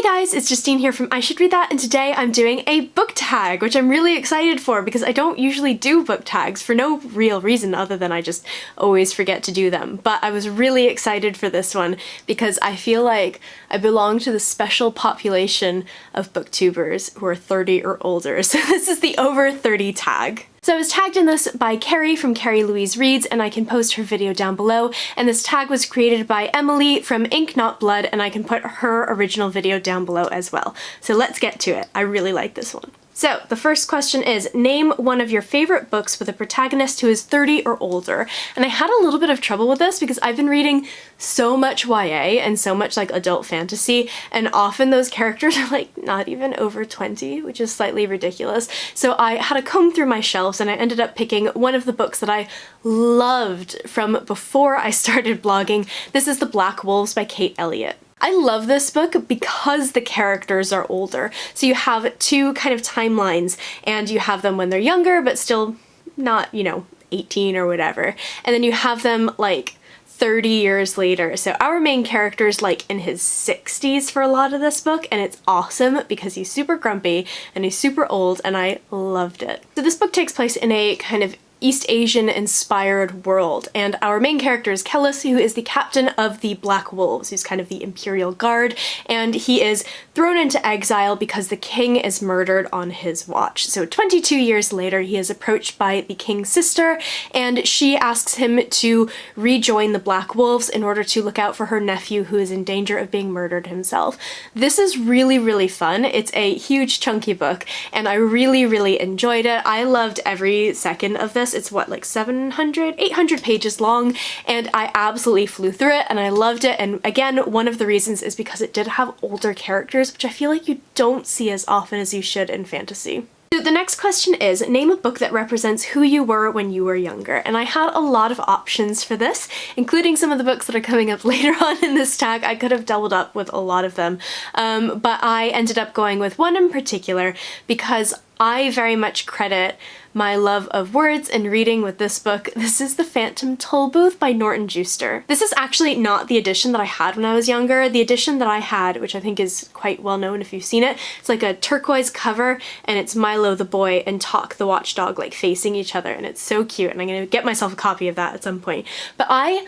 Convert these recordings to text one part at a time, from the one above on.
guys, it's Justine here from I Should Read That, and today I'm doing a book tag, which I'm really excited for because I don't usually do book tags for no real reason other than I just always forget to do them. But I was really excited for this one because I feel like I belong to the special population of booktubers who are 30 or older. So this is the over 30 tag. So I was tagged in this by Ceri from Louise Reads, and I can post her video down below, and this tag was created by Emily from Ink Not Blood, and I can put her original video down below as well. So let's get to it. I really like this one. So the first question is, name one of your favorite books with a protagonist who is 30 or older. And I had a little bit of trouble with this because I've been reading so much YA and so much like adult fantasy, and often those characters are like not even over 20, which is slightly ridiculous. So I had to comb through my shelves and I ended up picking one of the books that I loved from before I started blogging. This is The Black Wolves by Kate Elliott. I love this book because the characters are older. So you have two kind of timelines, and you have them when they're younger but still not, 18 or whatever. And then you have them like 30 years later. So our main character's like in his 60s for a lot of this book, and it's awesome because he's super grumpy and he's super old, and I loved it. So this book takes place in a kind of East Asian inspired world, and our main character is Kellis, who is the captain of the Black Wolves, who's kind of the Imperial Guard, and he is thrown into exile because the king is murdered on his watch. So 22 years later, he is approached by the king's sister, and she asks him to rejoin the Black Wolves in order to look out for her nephew who is in danger of being murdered himself. This is really, really fun. It's a huge chunky book, and I really, really enjoyed it. I loved every second of this. It's what, like 700, 800 pages long, and I absolutely flew through it and I loved it. And again, one of the reasons is because it did have older characters, which I feel like you don't see as often as you should in fantasy. So the next question is, name a book that represents who you were when you were younger. And I had a lot of options for this, including some of the books that are coming up later on in this tag. I could have doubled up with a lot of them, but I ended up going with one in particular because I very much credit my love of words and reading with this book. This is The Phantom Tollbooth by Norton Juster. This is actually not the edition that I had when I was younger. The edition that I had, which I think is quite well known if you've seen it, it's like a turquoise cover, and it's Milo the boy and Talk the watchdog like facing each other, and it's so cute, and I'm gonna get myself a copy of that at some point. But I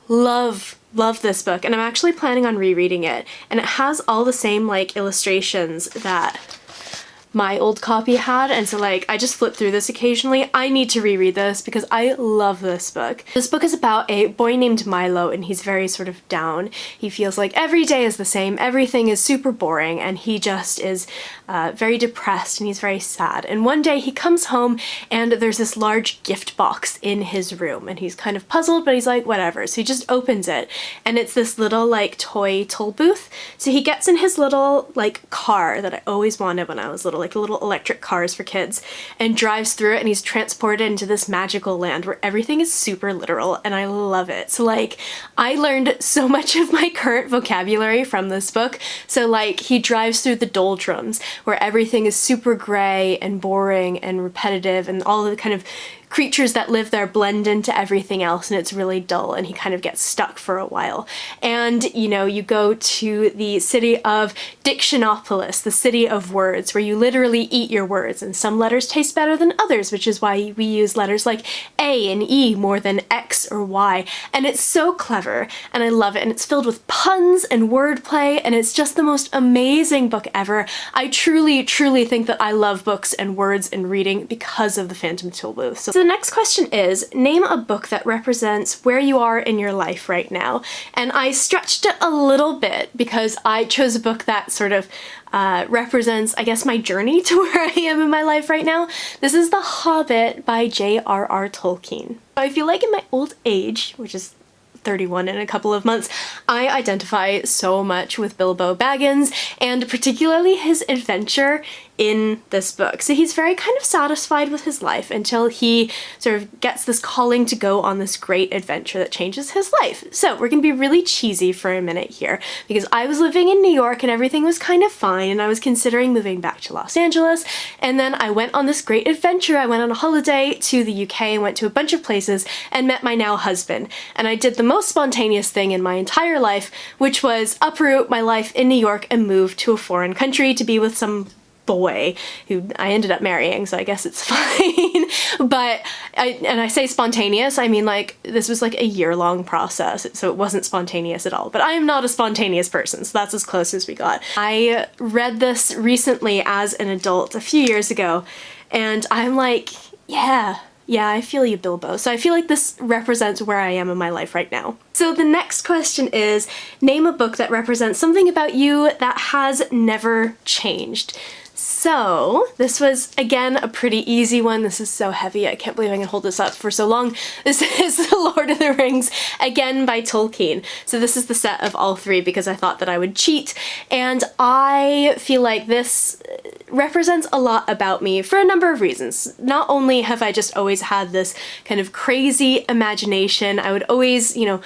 love this book, and I'm actually planning on rereading it, and it has all the same like illustrations that my old copy had, and so like I just flip through this occasionally. I need to reread this because I love this book. This book is about a boy named Milo, and he's very sort of down. He feels like every day is the same, everything is super boring, and he just is very depressed and he's very sad. And one day he comes home and there's this large gift box in his room, and he's kind of puzzled, but he's like, whatever. So he just opens it, and it's this little like toy toll booth. So he gets in his little like car that I always wanted when I was little, like little electric cars for kids, and drives through it, and he's transported into this magical land where everything is super literal, and I love it. So like I learned so much of my current vocabulary from this book. So like he drives through the doldrums where everything is super gray and boring and repetitive, and all the kind of creatures that live there blend into everything else, and it's really dull, and he kind of gets stuck for a while. And you go to the city of Dictionopolis, the city of words, where you literally eat your words, and some letters taste better than others, which is why we use letters like A and E more than X or Y. And it's so clever, and I love it, and it's filled with puns and wordplay, and it's just the most amazing book ever. I truly, truly think that I love books and words and reading because of The Phantom Tollbooth. So the next question is, name a book that represents where you are in your life right now. And I stretched it a little bit because I chose a book that sort of represents, I guess, my journey to where I am in my life right now. This is The Hobbit by J.R.R. Tolkien. I feel like in my old age, which is 31 in a couple of months, I identify so much with Bilbo Baggins, and particularly his adventure in this book. So he's very kind of satisfied with his life until he sort of gets this calling to go on this great adventure that changes his life. So we're gonna be really cheesy for a minute here, because I was living in New York and everything was kind of fine, and I was considering moving back to Los Angeles, and then I went on this great adventure. I went on a holiday to the UK and went to a bunch of places and met my now husband. And I did the most spontaneous thing in my entire life, which was uproot my life in New York and move to a foreign country to be with some boy who I ended up marrying, so I guess it's fine. But I say spontaneous, I mean like this was like a year-long process, so it wasn't spontaneous at all. But I am not a spontaneous person, so that's as close as we got. I read this recently as an adult a few years ago, and I'm like, yeah, I feel you, Bilbo. So I feel like this represents where I am in my life right now. So the next question is, name a book that represents something about you that has never changed. So this was, again, a pretty easy one. This is so heavy. I can't believe I can hold this up for so long. This is The Lord of the Rings, again by Tolkien. So this is the set of all three because I thought that I would cheat. And I feel like this represents a lot about me for a number of reasons. Not only have I just always had this kind of crazy imagination, I would always, you know,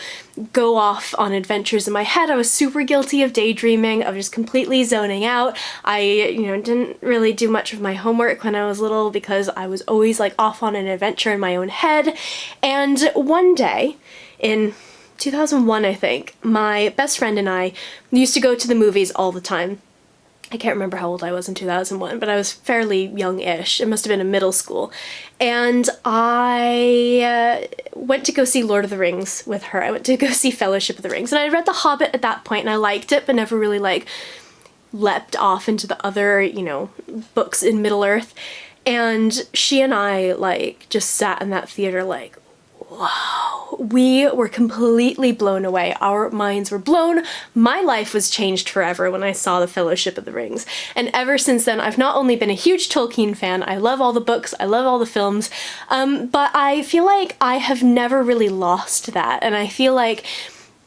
go off on adventures in my head. I was super guilty of daydreaming, of just completely zoning out. I, you know, didn't really do much of my homework when I was little because I was always like off on an adventure in my own head. And one day in 2001, I think, my best friend and I used to go to the movies all the time. I can't remember how old I was in 2001, but I was fairly young-ish. It must have been in middle school. And I went to go see Lord of the Rings with her. I went to go see Fellowship of the Rings. And I read The Hobbit at that point, and I liked it, but never really, like, leapt off into the other, you know, books in Middle-earth. And she and I, like, just sat in that theater like, wow, we were completely blown away. Our minds were blown. My life was changed forever when I saw The Fellowship of the Rings. And ever since then, I've not only been a huge Tolkien fan, I love all the books, I love all the films, but I feel like I have never really lost that. And I feel like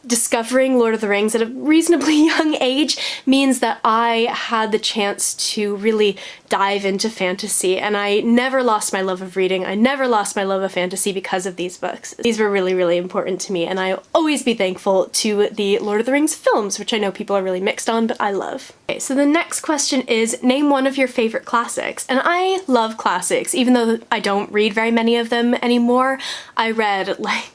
discovering Lord of the Rings at a reasonably young age means that I had the chance to really dive into fantasy, and I never lost my love of reading. I never lost my love of fantasy because of these books. These were really, really important to me, and I'll always be thankful to the Lord of the Rings films, which I know people are really mixed on, but I love. Okay, so the next question is, name one of your favorite classics. And I love classics, even though I don't read very many of them anymore. I read like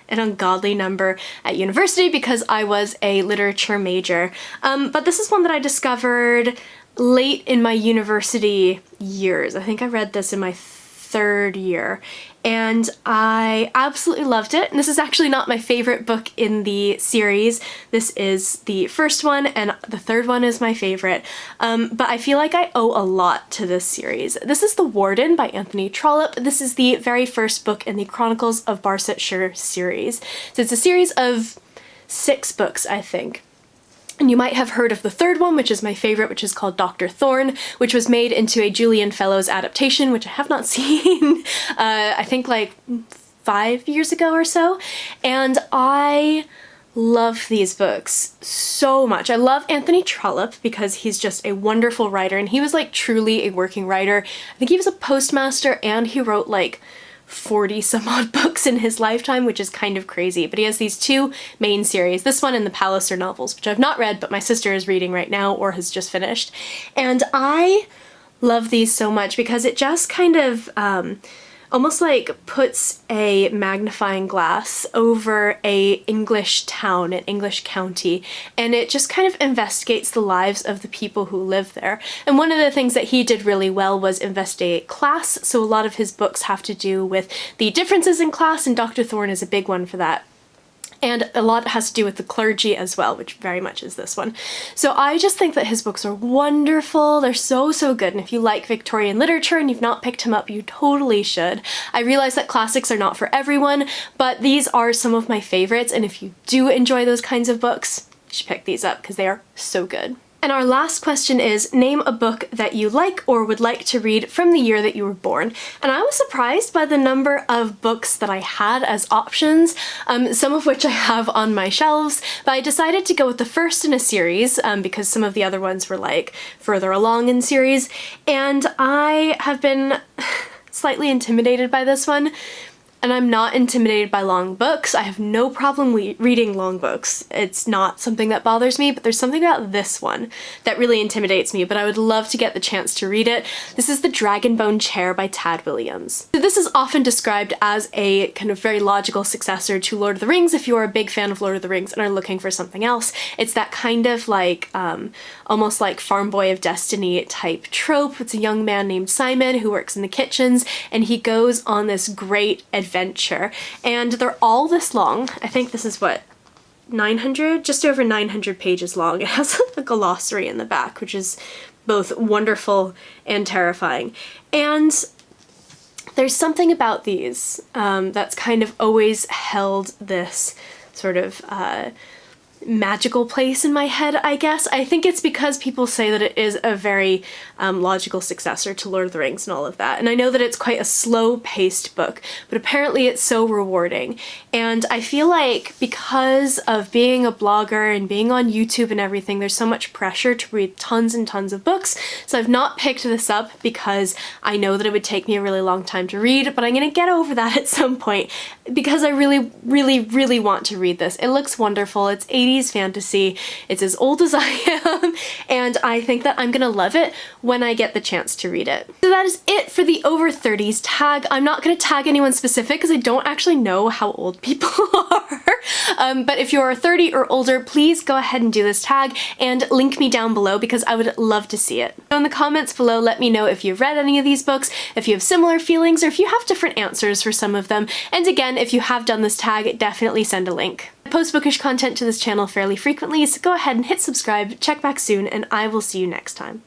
an ungodly number at university because I was a literature major. But this is one that I discovered late in my university years. I think I read this in my third year, and I absolutely loved it. And this is actually not my favorite book in the series. This is the first one, and the third one is my favorite. But I feel like I owe a lot to this series. This is The Warden by Anthony Trollope. This is the very first book in the Chronicles of Barsetshire series. So it's a series of 6 books, I think. And you might have heard of the third one, which is my favorite, which is called Dr. Thorne, which was made into a Julian Fellows adaptation, which I have not seen, I think like 5 years ago or so. And I love these books so much. I love Anthony Trollope because he's just a wonderful writer, and he was like truly a working writer. I think he was a postmaster, and he wrote like 40 some odd books in his lifetime, which is kind of crazy. But he has these 2 main series, this one and the Palliser novels, which I've not read, but my sister is reading right now or has just finished. And I love these so much because it just kind of almost like puts a magnifying glass over a English town, an English county, and it just kind of investigates the lives of the people who live there. And one of the things that he did really well was investigate class, so a lot of his books have to do with the differences in class, and Dr. Thorne is a big one for that. And a lot has to do with the clergy as well, which very much is this one. So I just think that his books are wonderful. They're so, so good. And if you like Victorian literature and you've not picked him up, you totally should. I realize that classics are not for everyone, but these are some of my favorites. And if you do enjoy those kinds of books, you should pick these up because they are so good. And our last question is, name a book that you like or would like to read from the year that you were born. And I was surprised by the number of books that I had as options, some of which I have on my shelves, but I decided to go with the first in a series because some of the other ones were like further along in series, and I have been slightly intimidated by this one. And I'm not intimidated by long books. I have no problem reading long books. It's not something that bothers me, but there's something about this one that really intimidates me, but I would love to get the chance to read it. This is The Dragonbone Chair by Tad Williams. So this is often described as a kind of very logical successor to Lord of the Rings if you're a big fan of Lord of the Rings and are looking for something else. It's that kind of like, almost like Farm Boy of Destiny type trope. It's a young man named Simon who works in the kitchens, and he goes on this great adventure, and they're all this long. I think this is what, 900? Just over 900 pages long. It has a glossary in the back, which is both wonderful and terrifying. And there's something about these that's kind of always held this sort of magical place in my head, I guess. I think it's because people say that it is a very logical successor to Lord of the Rings and all of that. And I know that it's quite a slow-paced book, but apparently it's so rewarding. And I feel like because of being a blogger and being on YouTube and everything, there's so much pressure to read tons and tons of books. So I've not picked this up because I know that it would take me a really long time to read, but I'm gonna get over that at some point because I really, really, really want to read this. It looks wonderful. It's 80s fantasy. It's as old as I am, and I think that I'm gonna love it when I get the chance to read it. So that is it for the over 30s tag. I'm not gonna tag anyone specific because I don't actually know how old people are. But if you're 30 or older, please go ahead and do this tag and link me down below because I would love to see it. So in the comments below, let me know if you've read any of these books, if you have similar feelings, or if you have different answers for some of them. And again, if you have done this tag, definitely send a link. I post bookish content to this channel fairly frequently, so go ahead and hit subscribe, check back soon, and I will see you next time.